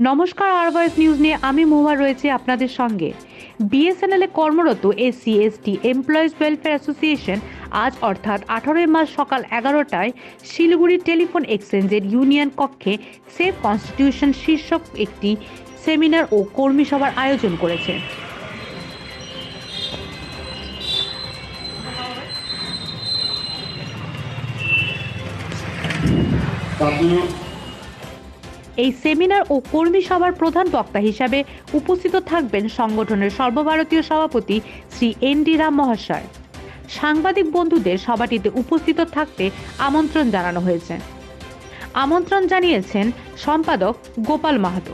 নমস্কার, আরবাইস নিউজ নিয়ে আমি মহুয়া রয়েছে আপনাদের সঙ্গে। বিএসএনএল এ কর্মরত SC ST employees welfare association আজ অর্থাৎ 18 মার্চ সকাল 11টায় শিলিগুড়ি টেলিফোন এক্সচেঞ্জের ইউনিয়ন কক্ষে সেভ কনস্টিটিউশন শীর্ষক একটি সেমিনার ও কর্মী সভার আয়োজন করেছে। এই সেমিনার ও কর্মী সভার প্রধান বক্তা হিসাবে উপস্থিত থাকবেন সংগঠনের সর্বভারতীয় সভাপতি শ্রী এন.ডি. রাম মহাশয়। সাংবাদিক বন্ধুদের সভাটিতে উপস্থিত থাকতে আমন্ত্রণ জানানো হয়েছে। আমন্ত্রণ জানিয়েছেন সম্পাদক গোপাল মাহাতো।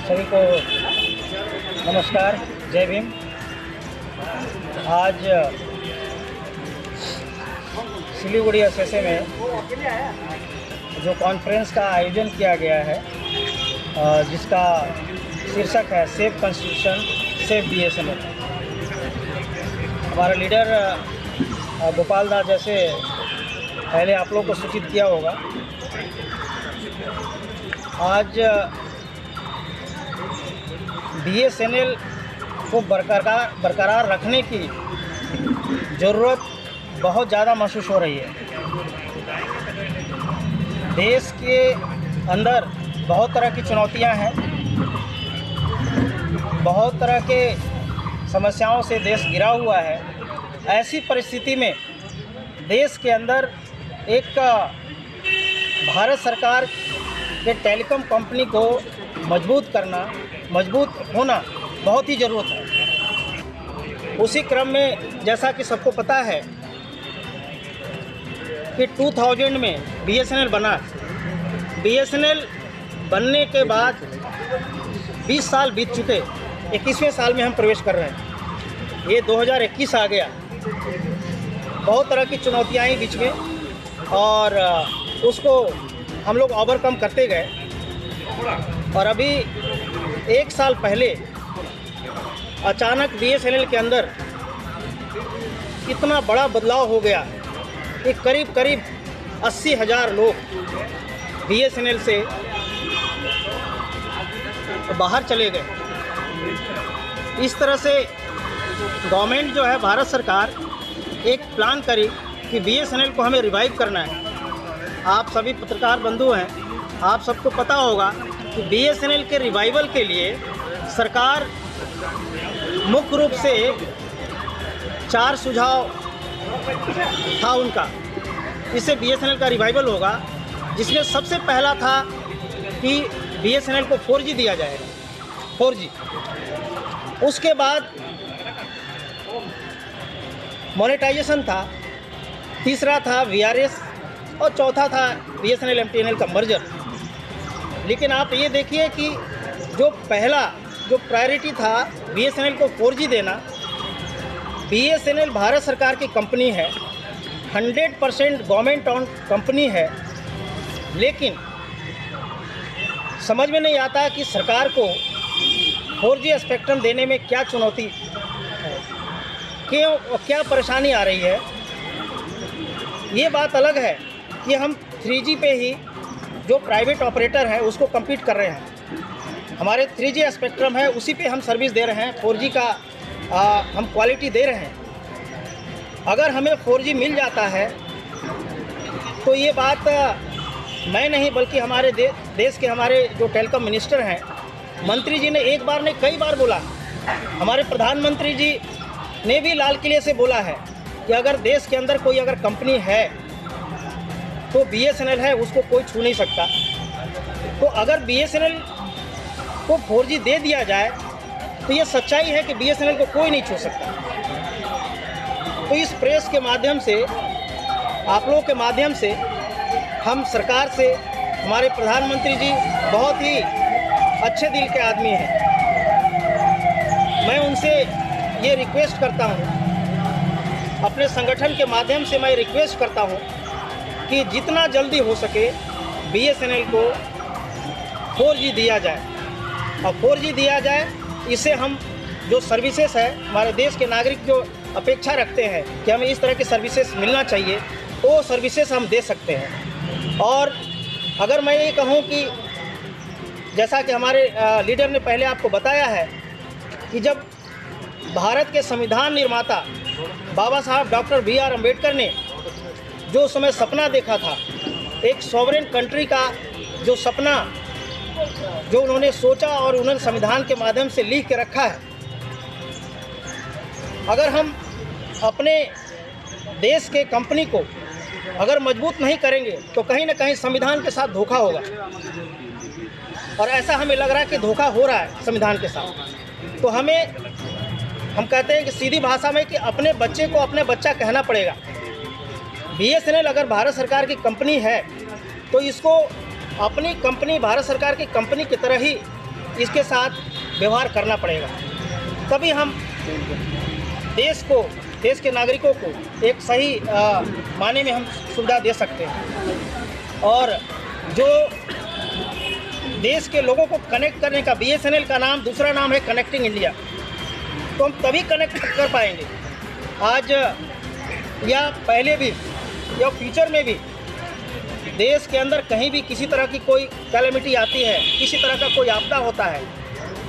सभी को नमस्कार, जय भीम। आज सिलीगुड़ी एसएसए में जो कॉन्फ्रेंस का आयोजन किया गया है, जिसका शीर्षक है सेव कॉन्स्टिट्यूशन सेव बीएसएनएल। हमारा लीडर गोपाल दास जैसे पहले आप लोग को सूचित किया होगा, आज बीएसएनएल को बरकरार रखने की ज़रूरत बहुत ज़्यादा महसूस हो रही है। देश के अंदर बहुत तरह की चुनौतियां हैं, बहुत तरह के समस्याओं से देश घिरा हुआ है। ऐसी परिस्थिति में देश के अंदर एक भारत सरकार के टेलीकॉम कंपनी को मजबूत होना बहुत ही ज़रूरत है। उसी क्रम में जैसा कि सबको पता है कि 2000 में बीएसएनएल बना। बीएसएनएल बनने के बाद 20 साल बीत चुके, 21वें साल में हम प्रवेश कर रहे हैं। ये 2021 आ गया। बहुत तरह की चुनौतियाँ आई बीच में और उसको हम लोग ओवरकम करते गए। और अभी 1 साल पहले अचानक बीएसएनएल के अंदर इतना बड़ा बदलाव हो गया कि करीब 80,000 लोग बीएसएनएल से बाहर चले गए। इस तरह से गवर्नमेंट जो है, भारत सरकार एक प्लान करी कि बीएसएनएल को हमें रिवाइव करना है। आप सभी पत्रकार बंधु हैं, आप सबको पता होगा कि बीएसएनएल के रिवाइवल के लिए सरकार मुख्य रूप से 4 सुझाव था उनका, इससे बीएसएनएल का रिवाइवल होगा। जिसमें सबसे पहला था कि बीएसएनएल को 4G दिया जाएगा, 4G। उसके बाद मोनेटाइजेशन था, तीसरा था वीआरएस और चौथा था बीएसएनएल एमटीएनएल का मर्जर। लेकिन आप ये देखिए कि जो प्रायोरिटी था बीएसएनएल को 4G देना। बीएसएनएल भारत सरकार की कंपनी है, 100% गवर्नमेंट ओन कंपनी है, लेकिन समझ में नहीं आता कि सरकार को 4G स्पेक्ट्रम देने में क्या चुनौती है, क्यों, क्या परेशानी आ रही है। ये बात अलग है कि हम 3G पे ही जो प्राइवेट ऑपरेटर है उसको कम्पीट कर रहे हैं। हमारे 3G स्पेक्ट्रम है, उसी पे हम सर्विस दे रहे हैं। 4G का हम क्वालिटी दे रहे हैं। अगर हमें 4G मिल जाता है तो ये बात मैं नहीं बल्कि हमारे देश के हमारे जो टेलीकॉम मिनिस्टर हैं, मंत्री जी ने एक बार नहीं कई बार बोला। हमारे प्रधानमंत्री जी ने भी लाल किले से बोला है कि अगर देश के अंदर कोई अगर कंपनी है तो बीएसएनएल है, उसको कोई छू नहीं सकता। तो अगर बीएसएनएल को 4G दे दिया जाए तो ये सच्चाई है कि बीएसएनएल को कोई नहीं छू सकता। तो इस प्रेस के माध्यम से, आप लोगों के माध्यम से हम सरकार से, हमारे प्रधानमंत्री जी बहुत ही अच्छे दिल के आदमी हैं, मैं उनसे ये रिक्वेस्ट करता हूँ, अपने संगठन के माध्यम से मैं रिक्वेस्ट करता हूँ कि जितना जल्दी हो सके बीएसएनएल को 4G दिया जाए। और 4G दिया जाए, इसे हम जो सर्विसेज है, हमारे देश के नागरिक जो अपेक्षा रखते हैं कि हमें इस तरह की सर्विसेज मिलना चाहिए, वो सर्विसेज हम दे सकते हैं। और अगर मैं ये कहूँ कि जैसा कि हमारे लीडर ने पहले आपको बताया है कि जब भारत के संविधान निर्माता बाबा साहब डॉक्टर B.R. अम्बेडकर ने जो उस समय सपना देखा था, एक सॉवरेन कंट्री का जो सपना जो उन्होंने सोचा और उन्होंने संविधान के माध्यम से लिख के रखा है, अगर हम अपने देश के कंपनी को अगर मजबूत नहीं करेंगे तो कहीं ना कहीं संविधान के साथ धोखा होगा। और ऐसा हमें लग रहा है कि धोखा हो रहा है संविधान के साथ। तो हम कहते हैं कि सीधी भाषा में कि अपने बच्चे को अपने बच्चा कहना पड़ेगा। BSNL अगर भारत सरकार की कंपनी है तो इसको अपनी कंपनी, भारत सरकार की कंपनी की तरह ही इसके साथ व्यवहार करना पड़ेगा, तभी हम देश के नागरिकों को एक सही माने में हम सुविधा दे सकते हैं। और जो देश के लोगों को कनेक्ट करने का BSNL का नाम, दूसरा नाम है कनेक्टिंग इंडिया, तो हम तभी कनेक्ट कर पाएंगे। आज या पहले भी या फ्यूचर में भी देश के अंदर कहीं भी किसी तरह की कोई कैलेमिटी आती है, किसी तरह का कोई आपदा होता है,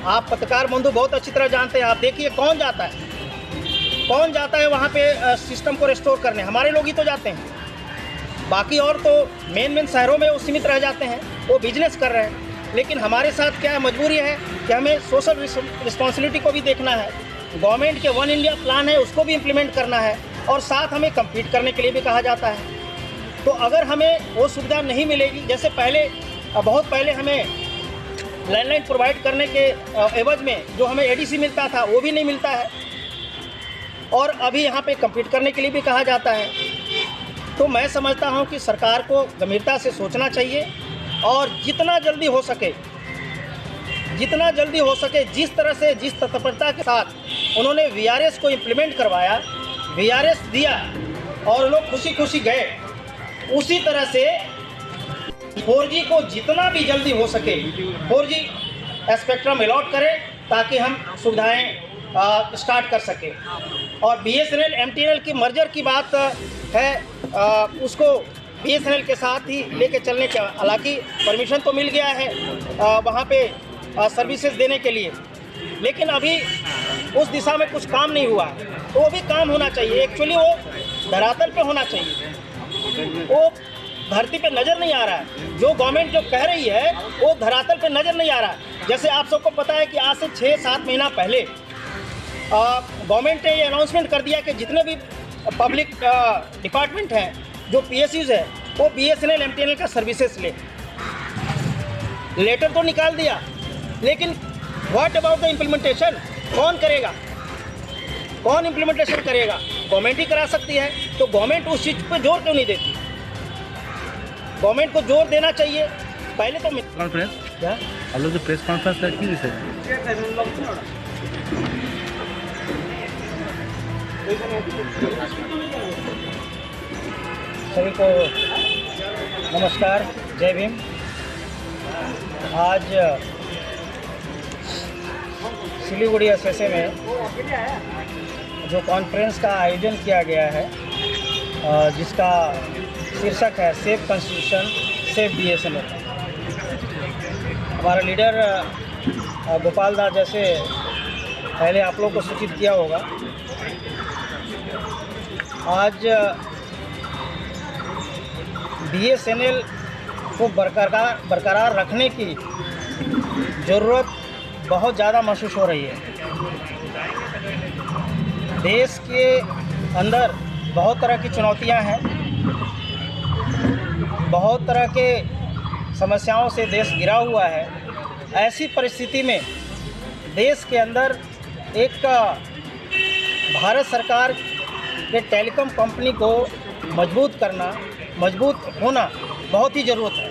आप पत्रकार बंधु बहुत अच्छी तरह जानते हैं। आप देखिए कौन जाता है वहाँ पे सिस्टम को रिस्टोर करने? हमारे लोग ही तो जाते हैं। बाकी और तो मेन शहरों में वो सीमित रह जाते हैं, वो बिजनेस कर रहे हैं। लेकिन हमारे साथ क्या है, मजबूरी है कि हमें सोशल रिस्पॉन्सिबिलिटी को भी देखना है, गवर्नमेंट के वन इंडिया प्लान है उसको भी इम्प्लीमेंट करना है, और साथ हमें कम्पीट करने के लिए भी कहा जाता है। तो अगर हमें वो सुविधा नहीं मिलेगी, जैसे बहुत पहले हमें लैंडलाइन प्रोवाइड करने के एवज में जो हमें ADC मिलता था वो भी नहीं मिलता है, और अभी यहाँ पे कम्पीट करने के लिए भी कहा जाता है। तो मैं समझता हूँ कि सरकार को गंभीरता से सोचना चाहिए और जितना जल्दी हो सके जिस तरह से, जिस तत्परता के साथ उन्होंने VRS को इम्प्लीमेंट करवाया, VRS दिया और लोग खुशी खुशी गए, उसी तरह से 4G को जितना भी जल्दी हो सके 4G स्पेक्ट्रम अलॉट करें ताकि हम सुविधाएं स्टार्ट कर सकें। और BSNL MTNL की मर्जर की बात है, उसको BSNL के साथ ही लेके चलने का, हालांकि परमिशन तो मिल गया है वहाँ पे सर्विसेज देने के लिए, लेकिन अभी उस दिशा में कुछ काम नहीं हुआ है। तो वो भी काम होना चाहिए। एक्चुअली वो धरातल पे होना चाहिए, वो धरती पे नज़र नहीं आ रहा है। जो गवर्नमेंट जो कह रही है वो धरातल पे नज़र नहीं आ रहा है। जैसे आप सबको पता है कि आज से 6-7 महीना पहले गवर्नमेंट ने ये अनाउंसमेंट कर दिया कि जितने भी पब्लिक डिपार्टमेंट हैं, जो PSUs है, वो BSNL MTNL का सर्विसेज ले। लेटर तो निकाल दिया, लेकिन व्हाट अबाउट द इम्प्लीमेंटेशन? कौन करेगा? कौन इम्प्लीमेंटेशन करेगा? गवर्नमेंट ही करा सकती है। तो गवर्नमेंट उस चीज़ पर जोर क्यों नहीं देती? गवर्नमेंट को जोर देना चाहिए। पहले तो कॉन्फ्रेंस क्या हम लोग जो प्रेस कॉन्फ्रेंस रखी हुई सर, सभी को नमस्कार, जय भीम। आज सिलीगुड़ी SSA में जो कॉन्फ्रेंस का आयोजन किया गया है, जिसका शीर्षक है सेफ कॉन्स्टिट्यूशन सेफ BSNL। हमारा लीडर गोपाल दास जैसे पहले आप लोगों को सूचित किया होगा, आज BSNL को बरकरार रखने की ज़रूरत बहुत ज़्यादा महसूस हो रही है। देश के अंदर बहुत तरह की चुनौतियां हैं, बहुत तरह के समस्याओं से देश घिरा हुआ है। ऐसी परिस्थिति में देश के अंदर एक भारत सरकार के टेलीकॉम कंपनी को मजबूत होना बहुत ही ज़रूरत है।